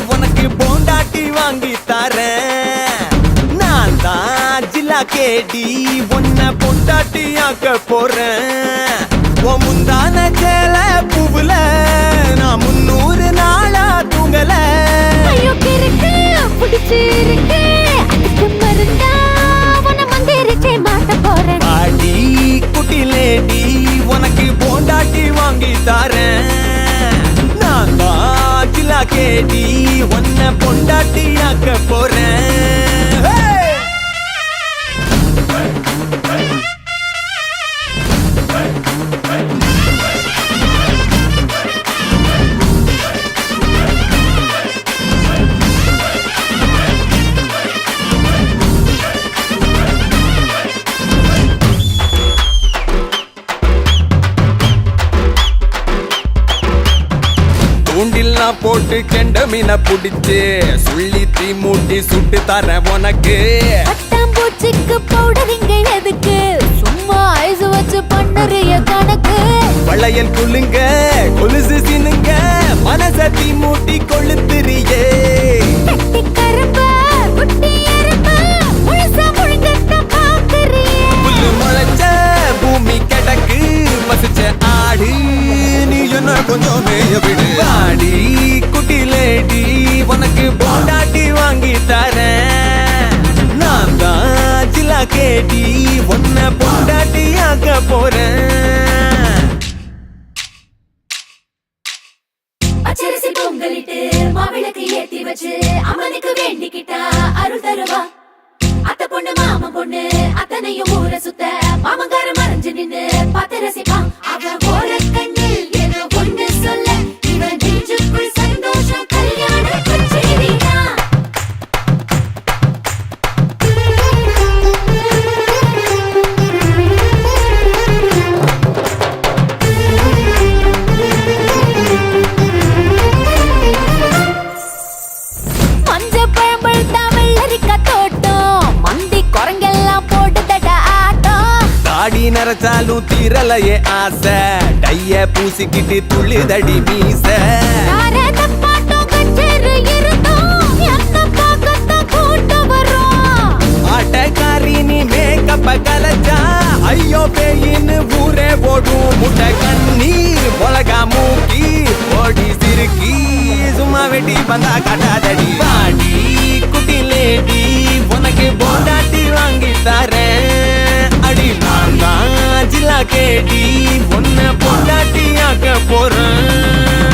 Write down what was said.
உனக்கு போண்டாட்டி வாங்கி தரேன் நான் தான் ஜில்லா கேடி உன்னை பொண்டாட்டி ஆக்க போறேன் உன் முந்தான சேல பூவுல நான் 300 நாளா தூங்கல ஐயோ கிறுக்கு பிடிச்சிருக்கு அதுக்கு மருந்தா உன்னை மந்திரிச்சே மாட்ட போறேன் பாடி குட்டி லேடி உனக்கு போண்டாட்டி வாங்கி தரேன் நான் தான் ஜில்லா கேடி உன்னை பொண்டாட்டி ஆக்க போறேன் தூண்டில்லா போட்டு கெண்ட மீனை புடிச்சு சொல்லி தீ மூட்டி சுட்டு தர உனக்கு பட்டாம்பூச்சிக்கு பவுடர் இங்க எதுக்கு சும்மா ஐஸ் வச்சு பண்ணுறிய கணக்கு வளையல் குலுங்க கொலுசு சினுங்க மனச தீ மூட்டி கொளுத்துறியே கட்டி கருப்ப குட்டி எறும்ப முழுசா முழுங்கத்தான் பாக்குறியே புல்லு முளைச்ச பூமி கிடக்கு பசிச்ச ஆடு நீ என்ன கொஞ்சம் மேய விடு ஆடி குட்டி லேடி உனக்கு போண்டாட்டி வாங்கி தரேன் நான் தான் ஜில்லா கேடி உன்னை பொண்டாட்டி ஆக்க போறேன் பச்சரிசி பொங்கலிட்டு மாவிளக்கு ஏத்தி வச்சு அம்மனுக்கு வேண்டிக்கிட்டா அருள் தருவா அத்த பொண்ணு மாமன் பொண்ணு அத்தனையும் ஊர சுத்த மாமங்கார மறைஞ்சு நின்னு பார்த்து ரசிப்பான் அவன் போற கண்ணில் ஏதோ ஒண்ணு சொல்ல இவன் நெஞ்சுக்குள் சந்தோஷம் கல்யாண கச்சேரிதான் மஞ்ச பழம்பழுத்தா வெள்ளரிக்கா தோட்டம் மந்தி குரங்கெல்லாம் போட்டுதடா ஆட்டம் தாடி நரைச்சாலும் தீரலையே ஆசை டைய பூசிக்கிட்டு துள்ளுதடி மீச தாரத பாட்டம் கச்சேரி இருந்தோம் என்ன பார்க்கத்தான் கூட்டம் வரும் ஆட்டக்காரி நீ மேக்கப்ப கலச்சா ஐயோ பேயின்னு ஊரே ஓடும் முட்டை கண்ணீர் மிளகா மூக்கி ஓடி சிறுக்கி சும்மா வெட்டி வந்தா காட்டாதடி பாடி குட்டி லேடி உனக்கு போண்டாட்டி வாங்கி தரேன் அடி நான் தான் ஜில்லா கேடி உன்னை பொண்டாட்டி ஆக்க போறேன்